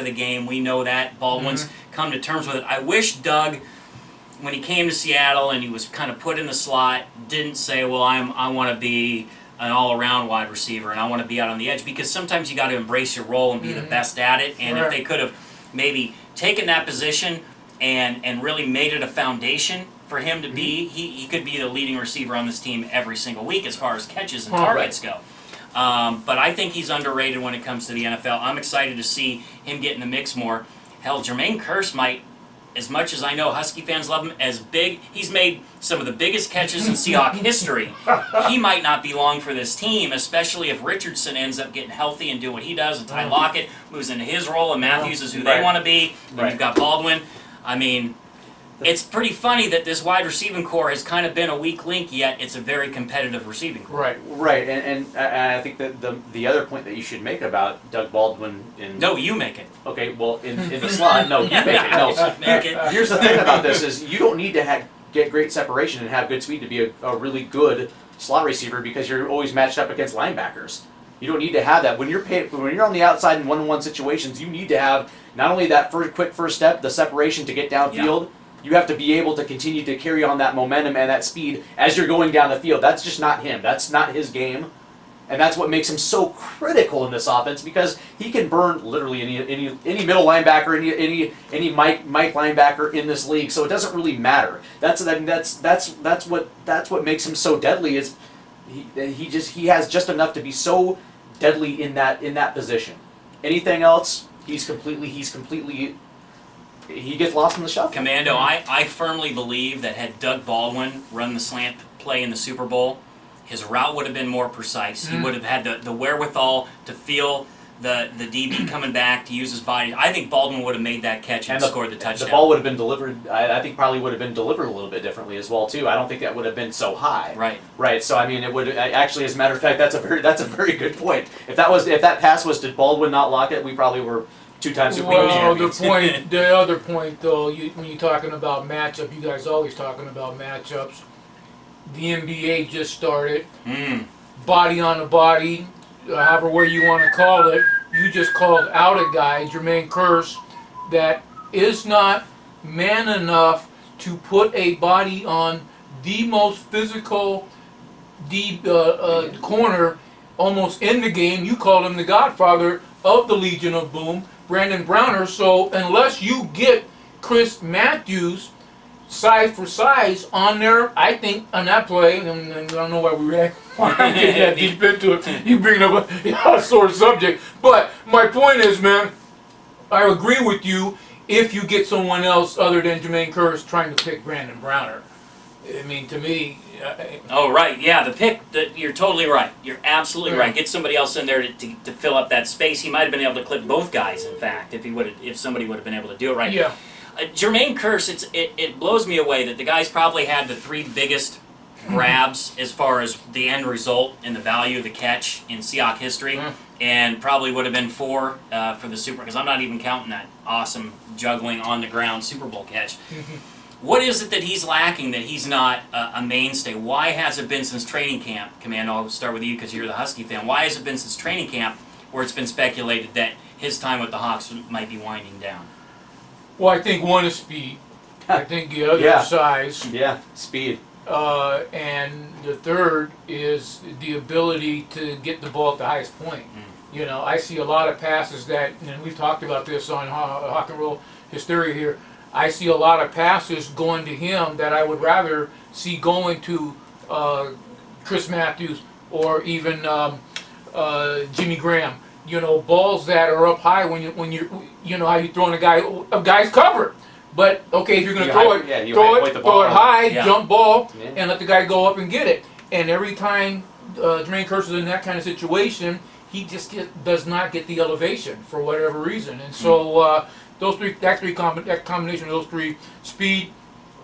the game. We know that. Baldwin's come to terms with it. I wish Doug, when he came to Seattle and he was kind of put in the slot, didn't say, well, I want to be an all-around wide receiver and I want to be out on the edge, because sometimes you got to embrace your role and be the best at it. And if they could have maybe taken that position and really made it a foundation for him to be, he could be the leading receiver on this team every single week as far as catches and targets go. But I think he's underrated when it comes to the NFL. I'm excited to see him get in the mix more. Hell, Jermaine Kearse might, as much as I know Husky fans love him, he's made some of the biggest catches in Seahawk history. He might not be long for this team, especially if Richardson ends up getting healthy and doing what he does, and Ty Lockett moves into his role, and Matthews is who they want to be, and you've got Baldwin. I mean, it's pretty funny that this wide receiving core has kind of been a weak link, yet it's a very competitive receiving core. Right, and I think that the other point that you should make about Doug Baldwin No, you make it. Okay, well, in the slot, no, you make it. No, make it. Here's the thing about this is you don't need to get great separation and have good speed to be a really good slot receiver, because you're always matched up against linebackers. You don't need to have that. When you're on the outside in one-on-one situations, you need to have not only that quick first step, the separation to get downfield. You have to be able to continue to carry on that momentum and that speed as you're going down the field. That's just not him. That's not his game. And that's what makes him so critical in this offense, because he can burn literally any middle linebacker, any Mike linebacker in this league. So it doesn't really matter. That's what makes him so deadly, is he has just enough to be so deadly in that position. Anything else, he gets lost in the shuffle. Commando, I firmly believe that had Doug Baldwin run the slant play in the Super Bowl, his route would have been more precise. He would have had the wherewithal to feel the DB coming back, to use his body. I think Baldwin would have made that catch and scored the touchdown. The ball would have been delivered, I think probably would have been delivered a little bit differently as well, too. I don't think that would have been so high. Right, so I mean, it would actually, as a matter of fact, that's a very good point. If that pass was to Baldwin, not Lockett, we probably were two-time Super Bowl champions. The other point, though, when you're talking about matchup, you guys always talking about matchups. The NBA just started. Body on a body, however way you want to call it. You just called out a guy, Jermaine Kearse, that is not man enough to put a body on the most physical corner almost in the game. You called him the godfather of the Legion of Boom, Brandon Browner. So unless you get Chris Matthews size for size on there, I think on that play, and I don't know why we react that deep into it. You bring up a sore subject, but my point is, man, I agree with you. If you get someone else other than Jermaine Kearse trying to pick Brandon Browner, I mean, to me. Oh right, yeah, the pick. You're totally right. You're absolutely right. Get somebody else in there to fill up that space. He might have been able to clip both guys. In fact, if somebody would have been able to do it right. Yeah. Jermaine Kearse, it blows me away that the guy's probably had the three biggest grabs as far as the end result and the value of the catch in Seahawk history, and probably would have been 4 for the Super, because I'm not even counting that awesome juggling on the ground Super Bowl catch. What is it that he's lacking that he's not a mainstay? Why has it been since training camp? Commando, I'll start with you because you're the Husky fan. Why has it been since training camp where it's been speculated that his time with the Hawks might be winding down? Well, I think one is speed. I think the other is size. Yeah, speed. And the third is the ability to get the ball at the highest point. You know, I see a lot of passes that, and we've talked about this on Rock and Roll Hysteria here, I see a lot of passes going to him that I would rather see going to Chris Matthews or even Jimmy Graham. You know, balls that are up high when you know how you throwing a guy's covered. But okay, if you're going to throw it high, jump ball, and let the guy go up and get it. And every time Jermaine Kearse is in that kind of situation, he just does not get the elevation for whatever reason. And so that combination of those three: speed,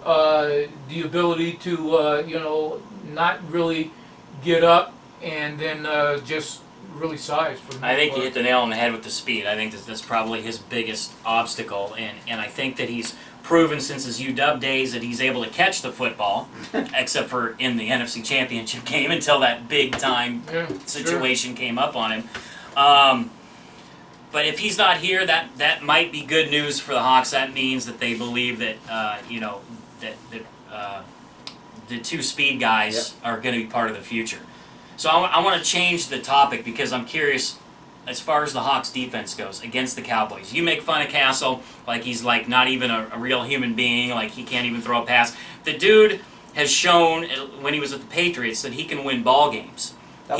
the ability to not really get up, and then just really size. I think you hit the nail on the head with the speed. I think that's probably his biggest obstacle, and I think that he's proven since his UW days that he's able to catch the football, except for in the NFC Championship game until that big time situation came up on him. But if he's not here, that might be good news for the Hawks. That means that they believe that the two speed guys are going to be part of the future. So I want to change the topic because I'm curious as far as the Hawks defense goes against the Cowboys. You make fun of Castle like he's like not even a real human being, like he can't even throw a pass. The dude has shown when he was at the Patriots that he can win ball games. That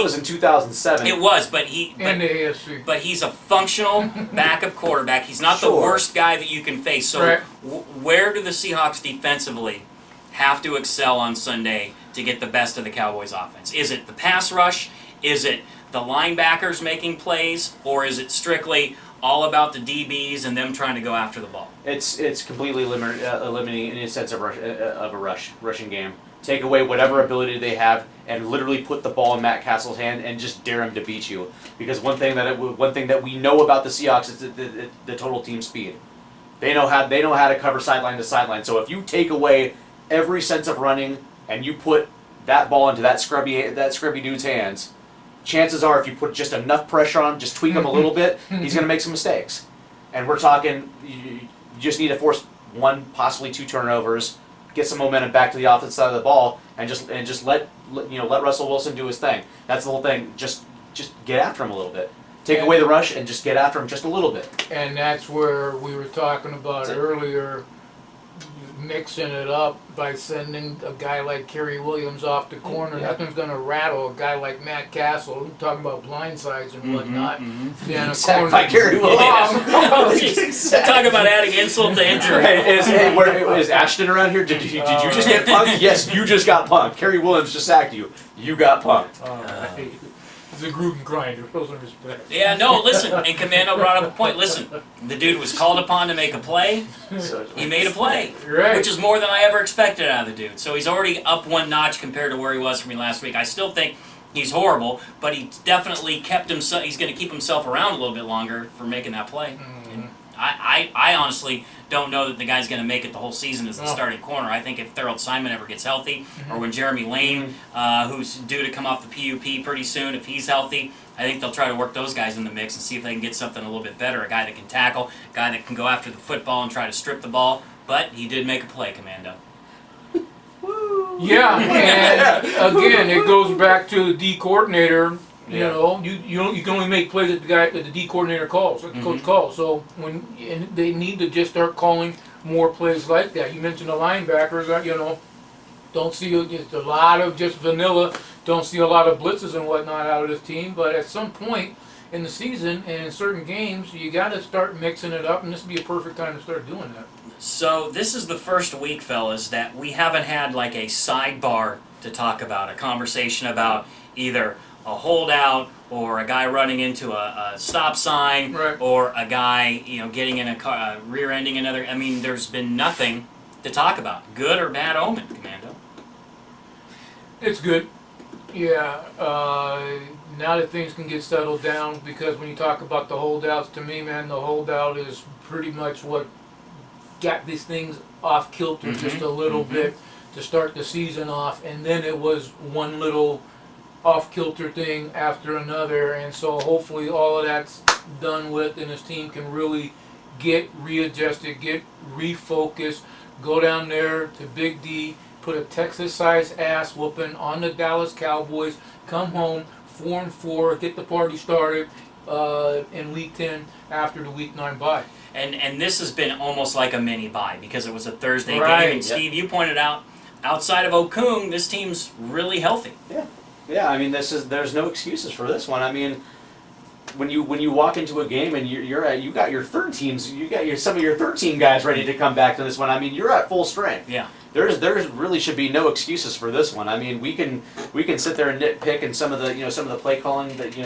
was in 2007. It was, but the AFC. But he's a functional backup quarterback. He's not the worst guy that you can face. So where do the Seahawks defensively have to excel on Sunday to get the best of the Cowboys offense? Is it the pass rush? Is it the linebackers making plays? Or is it strictly all about the DBs and them trying to go after the ball? It's completely eliminating any sense of a rushing game. Take away whatever ability they have and literally put the ball in Matt Castle's hand and just dare him to beat you. Because one thing that we know about the Seahawks is the total team speed. They know how to cover sideline to sideline. So if you take away every sense of running and you put that ball into that scrubby dude's hands, chances are if you put just enough pressure on him, just tweak him a little bit, he's going to make some mistakes. And we're talking, you just need to force one, possibly two turnovers, get some momentum back to the offensive side of the ball, and just let Russell Wilson do his thing. That's the whole thing. Just get after him a little bit. Take away the rush and just get after him just a little bit. And that's where we were talking about earlier, mixing it up by sending a guy like Kerry Williams off the corner. Nothing's going to rattle a guy like Matt Castle. We're talking about blindsides and whatnot. By Kerry Williams. Talk about adding insult to injury. Is Ashton around here? Did you just get punked? Yes, you just got punked. Kerry Williams just sacked you. You got punked. He's a Gruden grinder. Those are respect. Yeah, no, listen. And Commando brought up a point. Listen, the dude was called upon to make a play. He made a play, which is more than I ever expected out of the dude. So he's already up one notch compared to where he was for me last week. I still think he's horrible, but he definitely kept himself. He's going to keep himself around a little bit longer for making that play. And I honestly don't know that the guy's going to make it the whole season as the starting corner. I think if Thurl Simon ever gets healthy, or when Jeremy Lane, who's due to come off the PUP pretty soon, if he's healthy, I think they'll try to work those guys in the mix and see if they can get something a little bit better. A guy that can tackle, a guy that can go after the football and try to strip the ball. But he did make a play, Commando. Yeah, and again, it goes back to the D coordinator. You know, you can only make plays that the D coordinator calls, that the coach calls. So and they need to just start calling more plays like that. You mentioned the linebackers. Don't see just a lot of just vanilla. Don't see a lot of blitzes and whatnot out of this team. But at some point in the season and in certain games, you got to start mixing it up, and this would be a perfect time to start doing that. So this is the first week, fellas, that we haven't had like a sidebar to talk about, a conversation about either a holdout or a guy running into a stop sign, or a guy getting in a car, rear-ending another. I mean, there's been nothing to talk about. Good or bad omen, Commando? It's good. Yeah. Now that things can get settled down, because when you talk about the holdouts, to me, man, the holdout is pretty much what got these things off kilter just a little bit to start the season off, and then it was one little off-kilter thing after another, and so hopefully all of that's done with and his team can really get readjusted, get refocused, go down there to Big D, put a Texas-sized ass whooping on the Dallas Cowboys, come home 4-4, get the party started in Week 10 after the Week 9 bye. And this has been almost like a mini bye because it was a Thursday game, and Steve, you pointed out, outside of Okung, this team's really healthy. Yeah, I mean, there's no excuses for this one. I mean, when you walk into a game and you got your third teams, some of your 13 guys ready to come back to this one. I mean, you're at full strength. Yeah. There's really should be no excuses for this one. I mean, we can sit there and nitpick and some of the play calling that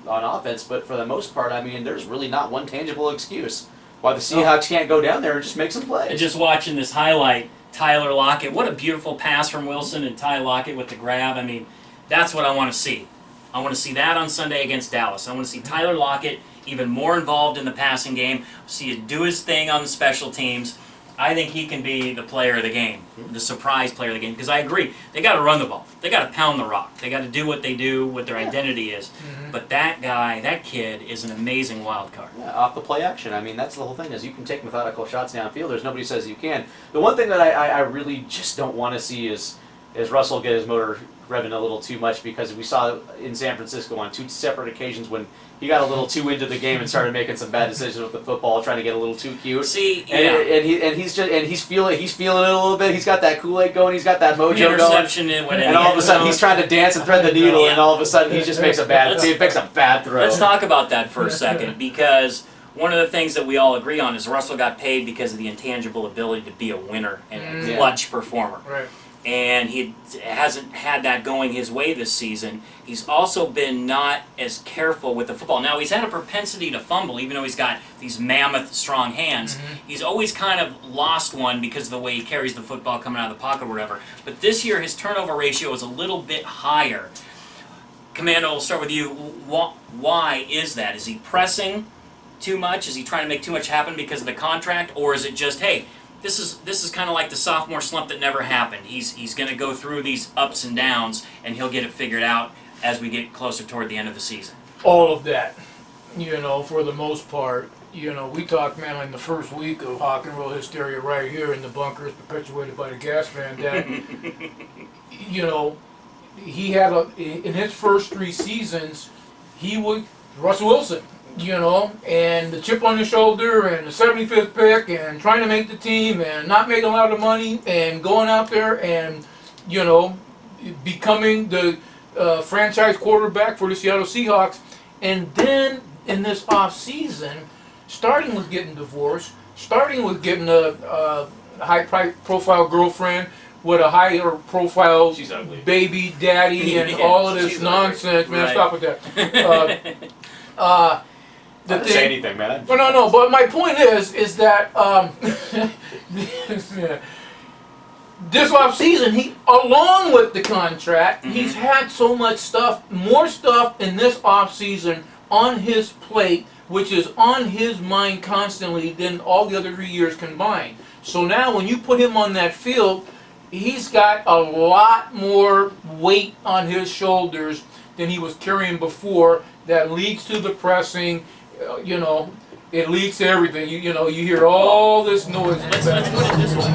on offense, but for the most part, I mean, there's really not one tangible excuse why the Seahawks can't go down there and just make some plays. And just watching this highlight, Tyler Lockett, what a beautiful pass from Wilson and Ty Lockett with the grab. I mean, that's what I want to see. I want to see that on Sunday against Dallas. I want to see Tyler Lockett even more involved in the passing game. See him do his thing on the special teams. I think he can be the player of the game, the surprise player of the game. Because I agree, they got to run the ball, they got to pound the rock, they got to do what they do, what their identity is. But that guy, that kid, is an amazing wild card. Yeah, off the play action. I mean, that's the whole thing. Is you can take methodical shots downfield. There's nobody says you can. The one thing that I really just don't want to see is Russell get his motor revving a little too much, because we saw in San Francisco on 2 separate occasions when he got a little too into the game and started making some bad decisions with the football, trying to get a little too cute. See, and he's feeling it a little bit. He's got that Kool-Aid going. He's got that mojo going. Interception And all of a sudden he's trying to dance and thread the needle, and all of a sudden he just makes a bad throw. Let's talk about that for a second, because one of the things that we all agree on is Russell got paid because of the intangible ability to be a winner and a clutch performer. Right. And he hasn't had that going his way this season. He's also been not as careful with the football. Now, he's had a propensity to fumble, even though he's got these mammoth strong hands. He's always kind of lost one because of the way he carries the football coming out of the pocket or whatever. But this year, his turnover ratio is a little bit higher. Commando, we'll start with you. Why is that? Is he pressing too much? Is he trying to make too much happen because of the contract? Or is it just, hey, this is kind of like the sophomore slump that never happened. He's going to go through these ups and downs, and he'll get it figured out as we get closer toward the end of the season. All of that, for the most part. We talked, man, in the first week of Rock and Roll Hysteria right here in the bunkers perpetuated by the Gas Man, that, he had in his first 3 seasons, he was Russell Wilson. And the chip on the shoulder and the 75th pick and trying to make the team and not making a lot of money and going out there and, becoming the franchise quarterback for the Seattle Seahawks. And then in this off season, starting with getting divorced, starting with getting a high-profile girlfriend with a higher profile baby daddy and all of this nonsense. Man, stop with that. I didn't say anything, man. No. But my point is that this off season, he, along with the contract, he's had so much stuff, more stuff in this off season on his plate, which is on his mind constantly than all the other 3 years combined. So now, when you put him on that field, he's got a lot more weight on his shoulders than he was carrying before. That leads to the pressing. It leads to everything. You hear all this noise. Let's put it this way.